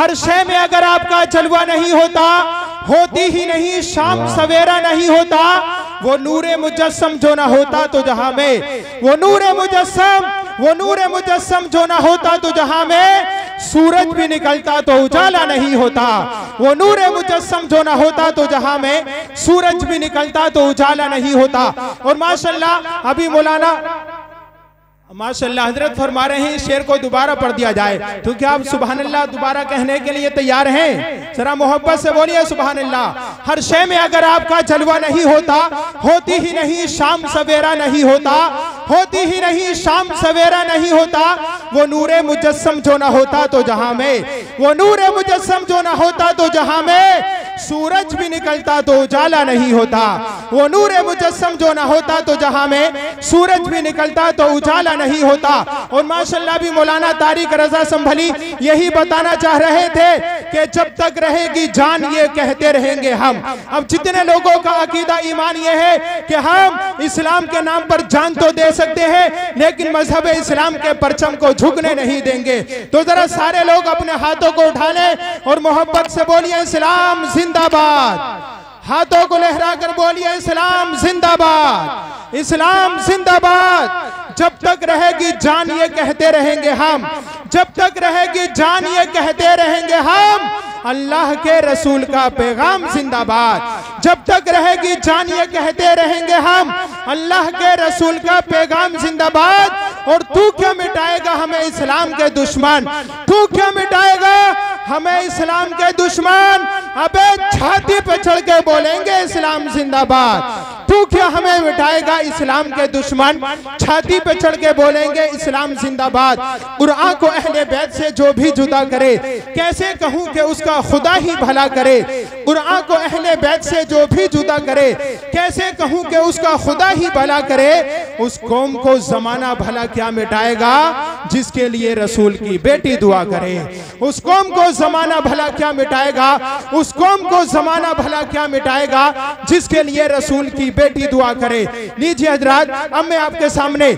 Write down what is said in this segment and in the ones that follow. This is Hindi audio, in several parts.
हर शय में अगर आपका जलवा नहीं होता, होती ही नहीं शाम सवेरा नहीं होता, वो नूरे मुजस्सम जो ना होता तो जहां में, वो नूरे मुजस्सम जो ना होता तो जहां में सूरज भी निकलता तो उजाला नहीं होता, वो नूरे मुजस्सम जो ना होता तो जहां में सूरज भी निकलता तो उजाला नहीं होता। और माशाल्लाह अभी मौलाना माशाल्लाह हजरत फरमा रहे हैं शेर को दोबारा पढ़ दिया जाए, तो क्या आप सुभान अल्लाह दोबारा कहने के लिए तैयार हैं? जरा मोहब्बत से बोलिए सुभान अल्लाह। हर शय में अगर आपका जलवा नहीं होता, होती ही नहीं शाम सवेरा नहीं होता, होती ही नहीं शाम सवेरा नहीं होता, वो नूरे मुजस्सम जो ना होता तो जहां में, वो नूरे मुजस्सम जो ना होता तो जहां में सूरज भी निकलता तो उजाला नहीं होता, वो नूरे मुजस्सम जो ना होता तो जहां में सूरज भी निकलता तो उजाला नहीं होता। और माशाल्लाह भी मौलाना तारिक रजा संभली यही बताना चाह रहे थे कि जब तक रहेगी जान ये कहते रहेंगे हम। अब जितने लोगों का अकीदा ईमान ये है कि हम इस्लाम के नाम पर जान तो दे सकते हैं लेकिन मजहब इस्लाम के परचम को झुकने नहीं देंगे, तो जरा सारे लोग अपने हाथों को उठा लें और मोहब्बत से बोलिए इस्लाम जिंदाबाद। हाथों को लहरा कर बोलिए इस्लाम जिंदाबाद, इस्लाम जिंदाबाद। जब तक रहेगी जान ये कहते रहेंगे हम, जब तक रहेगी जान ये कहते रहेंगे हम, अल्लाह के रसूल का पैगाम जिंदाबाद। जब तक रहेगी जान ये कहते रहेंगे हम, अल्लाह के रसूल का पैगाम जिंदाबाद। और तू क्या मिटाएगा हमें इस्लाम के दुश्मन, तू क्या मिटाएगा हमें इस्लाम के दुश्मन? अबे छाती पे चढ़ के बोलेंगे इस्लाम जिंदाबाद। तू क्या हमें मिटाएगा इस्लाम के दुश्मन? छाती पे चढ़ के बोलेंगे इस्लाम जिंदाबाद। कुरान को अहले बैत से जो भी जुदा करे, कैसे कहूं कि उसका खुदा ही भला करे। कुरान को अहले बैत से जो भी जुदा करे, कैसे कहूं कि उसका खुदा ही भला करे। उस कौम को जमाना भला क्या मिटाएगा जिसके लिए रसूल की बेटी दुआ करे। उस कौम को जमाना भला क्या मिटाएगा, उस कौम को जमाना भला क्या मिटाएगा जिसके लिए रसूल की बेटी दुआ करे। लीजिए हजरात, अब मैं आपके सामने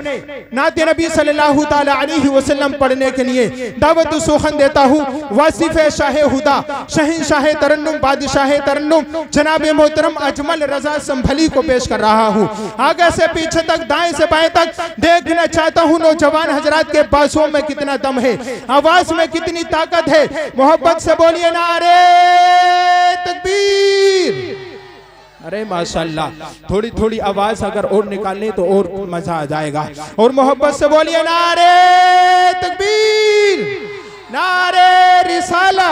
नाते नबी सल्लल्लाहु ताला अलैहि वसल्लम पढ़ने के लिए दावत सुखन देता हूँ। वासिफ शाह हुदा, शहंशाह तरन्नुम, बादशाह तरन्नुम जनाब मोहतरम अजमल रजा संभली को पेश कर रहा हूँ। आगे से पीछे तक, दाएं से बाएं तक देखना चाहता हूँ नौजवान हजरात के बाजुओं में कितना दम है, आवाज में कितनी ताकत है। मोहब्बत से बोलिए नारे तकबीर। अरे माशाल्लाह, थोड़ी थोड़ी आवाज अगर और निकालने तो और मजा आ जाएगा। और मोहब्बत से बोलिए नारे तकबीर, नारे रिसाला,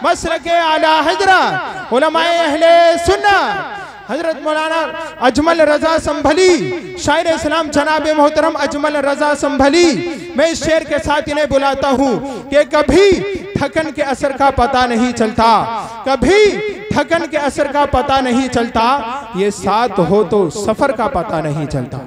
मसलके आला हजरत उलमाए अहले सुन्नत हजरत मौलाना अजमल रजा संभली, शायर इस्लाम जनाब मोहतरम अजमल रजा संभली। मैं इस शेर के साथ इन्हें बुलाता हूँ कि कभी थकन के असर का पता नहीं चलता, कभी थकन के असर का पता नहीं चलता, ये साथ हो तो सफर का पता नहीं चलता।